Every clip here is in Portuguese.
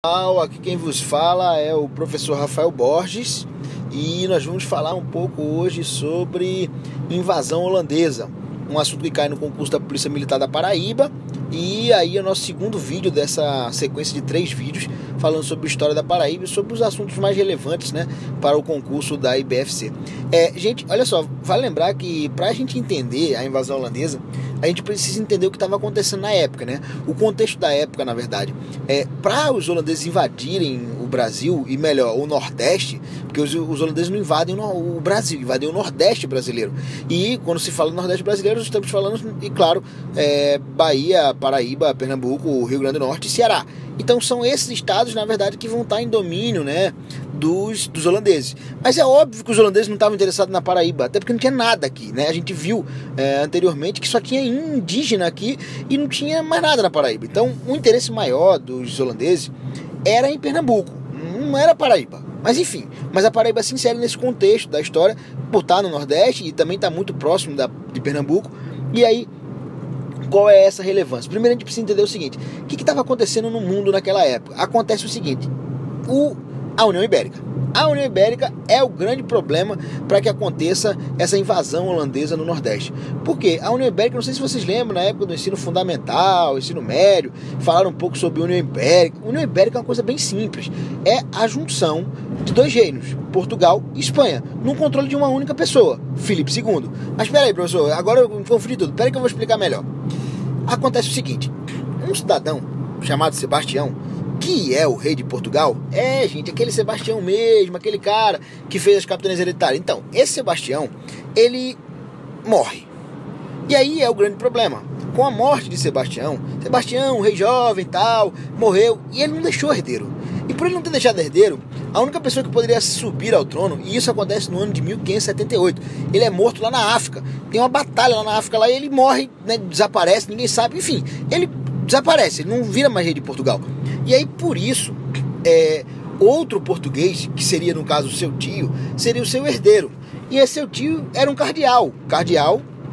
Aqui quem vos fala é o professor Rafael Borges e nós vamos falar um pouco hoje sobre invasão holandesa, um assunto que cai no concurso da Polícia Militar da Paraíba. E aí é o nosso segundo vídeo dessa sequência de 3 vídeos falando sobre a história da Paraíba e sobre os assuntos mais relevantes, né, para o concurso da IBFC. Gente, olha só, vale lembrar que para a gente entender a invasão holandesa, a gente precisa entender o que estava acontecendo na época, né? O contexto da época, na verdade. Para os holandeses invadirem o Brasil, e melhor, o Nordeste, porque os holandeses não invadem o Brasil, invadem o Nordeste brasileiro. E quando se fala do Nordeste brasileiro, estamos falando, e claro, Bahia, Paraíba, Pernambuco, Rio Grande do Norte e Ceará. Então são esses estados, na verdade, que vão estar em domínio, né, dos holandeses. Mas é óbvio que os holandeses não estavam interessados na Paraíba, até porque não tinha nada aqui, né? A gente viu anteriormente que só tinha indígena aqui e não tinha mais nada na Paraíba. Então o interesse maior dos holandeses era em Pernambuco, não era Paraíba. Mas enfim, a Paraíba se insere nesse contexto da história por estar no Nordeste e também está muito próximo de Pernambuco. E aí, qual é essa relevância? Primeiro a gente precisa entender o seguinte: o que estava acontecendo no mundo naquela época? Acontece o seguinte: a União Ibérica. A União Ibérica é o grande problema para que aconteça essa invasão holandesa no Nordeste. Por quê? A União Ibérica, não sei se vocês lembram, na época do ensino fundamental, ensino médio, falaram um pouco sobre a União Ibérica. A União Ibérica é uma coisa bem simples. É a junção de 2 reinos, Portugal e Espanha, no controle de uma única pessoa, Filipe II. Mas espera aí, professor, agora eu confundi tudo. Espera aí que eu vou explicar melhor. Acontece o seguinte: um cidadão chamado Sebastião, que é o rei de Portugal, gente, aquele Sebastião mesmo, aquele cara que fez as capitanias hereditárias. Então, esse Sebastião, ele morre. E aí é o grande problema. Com a morte de Sebastião, um rei jovem e tal, morreu, e ele não deixou herdeiro. E por ele não ter deixado herdeiro, a única pessoa que poderia subir ao trono, e isso acontece no ano de 1578, ele é morto lá na África. Tem uma batalha lá na África, lá, e ele morre, né, desaparece, ninguém sabe, enfim, ele desaparece, ele não vira mais rei de Portugal. E aí, por isso, outro português, que seria, no caso, o seu tio, seria o seu herdeiro. E esse seu tio era um cardeal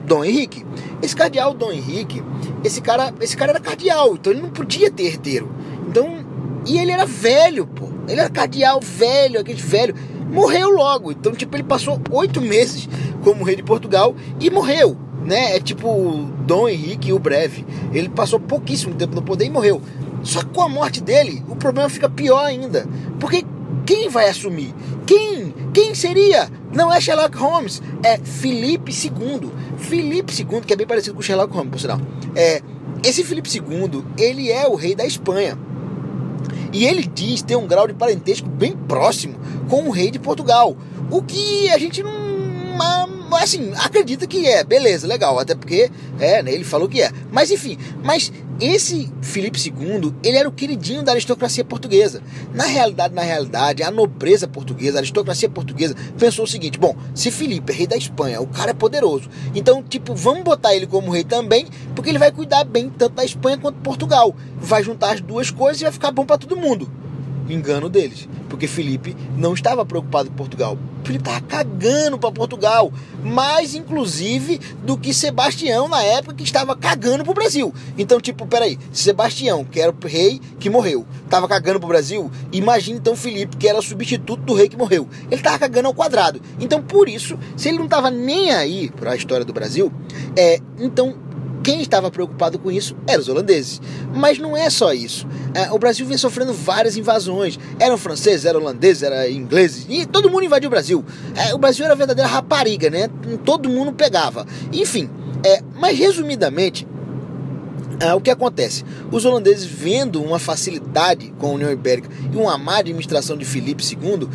Dom Henrique. Esse cardeal Dom Henrique, esse cara era cardeal, então ele não podia ter herdeiro. Então, e ele era velho, pô. Ele era cardeal velho, aquele velho. Morreu logo. Então, tipo, ele passou 8 meses como rei de Portugal e morreu, né? É tipo Dom Henrique o Breve. Ele passou pouquíssimo tempo no poder e morreu. Só que com a morte dele, o problema fica pior ainda. Porque quem vai assumir? Quem seria? Não é Sherlock Holmes, é Filipe II. Filipe II, que é bem parecido com Sherlock Holmes, por sinal. Esse Filipe II, ele é o rei da Espanha. E ele diz ter um grau de parentesco bem próximo com o rei de Portugal. O que a gente não... assim, acredita que beleza, legal, até porque né, ele falou que é. Mas enfim, esse Filipe II, ele era o queridinho da aristocracia portuguesa. Na realidade, a nobreza portuguesa, a aristocracia portuguesa pensou o seguinte: bom, se Filipe é rei da Espanha, o cara é poderoso, então, tipo, vamos botar ele como rei também, porque ele vai cuidar bem tanto da Espanha quanto de Portugal. Vai juntar as duas coisas e vai ficar bom para todo mundo. Engano deles, porque Filipe não estava preocupado com Portugal. Filipe estava cagando para Portugal, mais inclusive do que Sebastião na época, que estava cagando para o Brasil. Então, tipo, peraí, Sebastião, que era o rei que morreu, estava cagando para o Brasil, imagina então Filipe, que era o substituto do rei que morreu. Ele estava cagando ao quadrado. Então, por isso, se ele não estava nem aí para a história do Brasil, então quem estava preocupado com isso eram os holandeses. Mas não é só isso. O Brasil vem sofrendo várias invasões. Eram franceses, eram holandeses, eram ingleses. E todo mundo invadiu o Brasil. O Brasil era a verdadeira rapariga, né? Todo mundo pegava. Enfim, mas resumidamente, o que acontece? Os holandeses, vendo uma facilidade com a União Ibérica e uma má administração de Filipe II,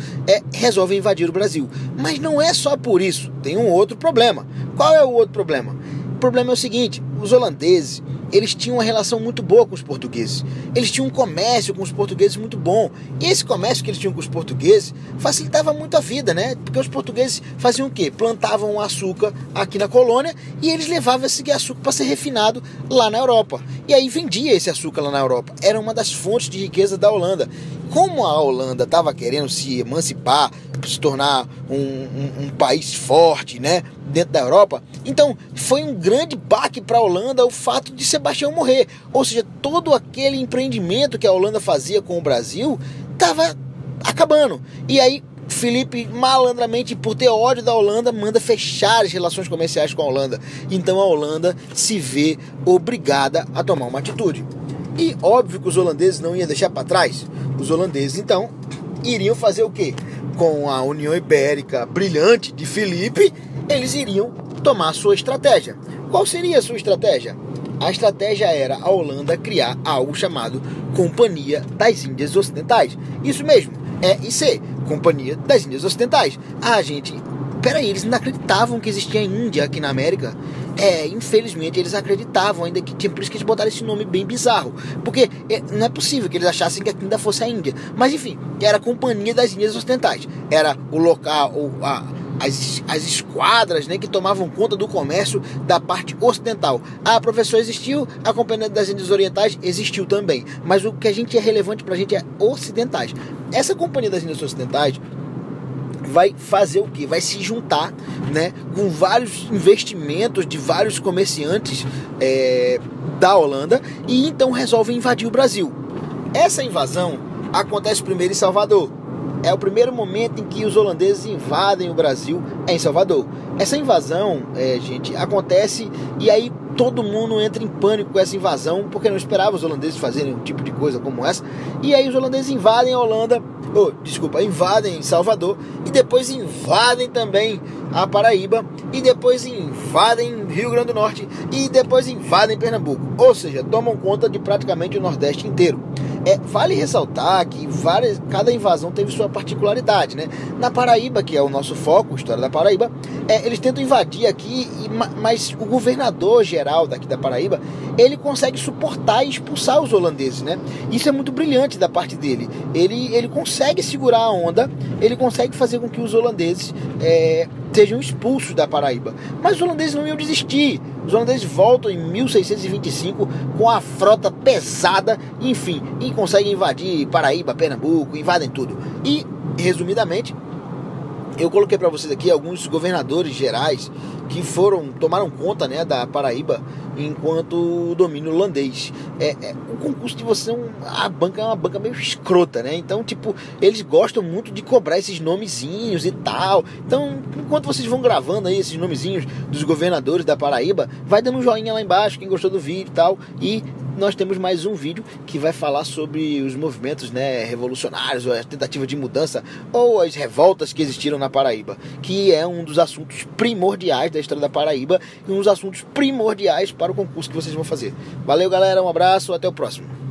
resolvem invadir o Brasil. Mas não é só por isso. Tem um outro problema. Qual é o outro problema? O problema é o seguinte: os holandeses, eles tinham uma relação muito boa com os portugueses. Eles tinham um comércio com os portugueses muito bom. E esse comércio que eles tinham com os portugueses facilitava muito a vida, né? Porque os portugueses faziam o quê? Plantavam açúcar aqui na colônia e eles levavam esse açúcar para ser refinado lá na Europa. E aí vendia esse açúcar lá na Europa. Era uma das fontes de riqueza da Holanda. como a Holanda estava querendo se emancipar, se tornar um país forte, né, dentro da Europa, então foi um grande baque para a Holanda o fato de Sebastião morrer. Ou seja, todo aquele empreendimento que a Holanda fazia com o Brasil estava acabando. E aí Filipe, malandramente, por ter ódio da Holanda, manda fechar as relações comerciais com a Holanda. Então a Holanda se vê obrigada a tomar uma atitude. E óbvio que os holandeses não iam deixar para trás. Os holandeses, então, iriam fazer o quê? Com a União Ibérica brilhante de Filipe, eles iriam tomar a sua estratégia. Qual seria a sua estratégia? A estratégia era a Holanda criar algo chamado Companhia das Índias Ocidentais. Isso mesmo, EIC, Companhia das Índias Ocidentais. Gente, peraí, eles não acreditavam que existia Índia aqui na América? Infelizmente eles acreditavam ainda que tinha, por isso que eles botaram esse nome bem bizarro, porque não é possível que eles achassem que ainda fosse a Índia, mas enfim, era a Companhia das Índias Ocidentais, era o local, as esquadras, né, que tomavam conta do comércio da parte ocidental. Professor, existiu a Companhia das Índias Orientais? Existiu também, mas o que a gente é relevante pra gente é ocidentais. Essa Companhia das Índias Ocidentais vai fazer o quê? Vai se juntar, né, com vários investimentos de vários comerciantes da Holanda, e então resolve invadir o Brasil. Essa invasão acontece primeiro em Salvador. É o primeiro momento em que os holandeses invadem o Brasil, em Salvador. Essa invasão, gente, acontece e aí todo mundo entra em pânico com essa invasão, porque não esperava os holandeses fazerem um tipo de coisa como essa. E aí os holandeses invadem a Holanda, invadem Salvador, e depois invadem também a Paraíba, e depois invadem Rio Grande do Norte, e depois invadem Pernambuco. Ou seja, tomam conta de praticamente o Nordeste inteiro. Vale ressaltar que cada invasão teve sua particularidade, né? Na Paraíba, que é o nosso foco, a história da Paraíba, eles tentam invadir aqui, mas o governador geral daqui da Paraíba, ele consegue suportar e expulsar os holandeses, né? Isso é muito brilhante da parte dele. Ele consegue segurar a onda, ele consegue fazer com que os holandeses sejam expulsos da Paraíba. Mas os holandeses não iam desistir. Os holandeses voltam em 1625 com a frota pesada, enfim, e conseguem invadir Paraíba, Pernambuco, invadem tudo. E, resumidamente, eu coloquei para vocês aqui alguns governadores gerais que tomaram conta, né, da Paraíba enquanto domínio holandês. O concurso de vocês a banca é uma banca meio escrota, né? Então, tipo, eles gostam muito de cobrar esses nomezinhos e tal. Então, enquanto vocês vão gravando aí esses nomezinhos dos governadores da Paraíba, vai dando um joinha lá embaixo, quem gostou do vídeo e tal. E nós temos mais um vídeo que vai falar sobre os movimentos, né, revolucionários, ou a tentativa de mudança, ou as revoltas que existiram na Paraíba, que é um dos assuntos primordiais da história da Paraíba e um dos assuntos primordiais para o concurso que vocês vão fazer. Valeu, galera, um abraço, até o próximo.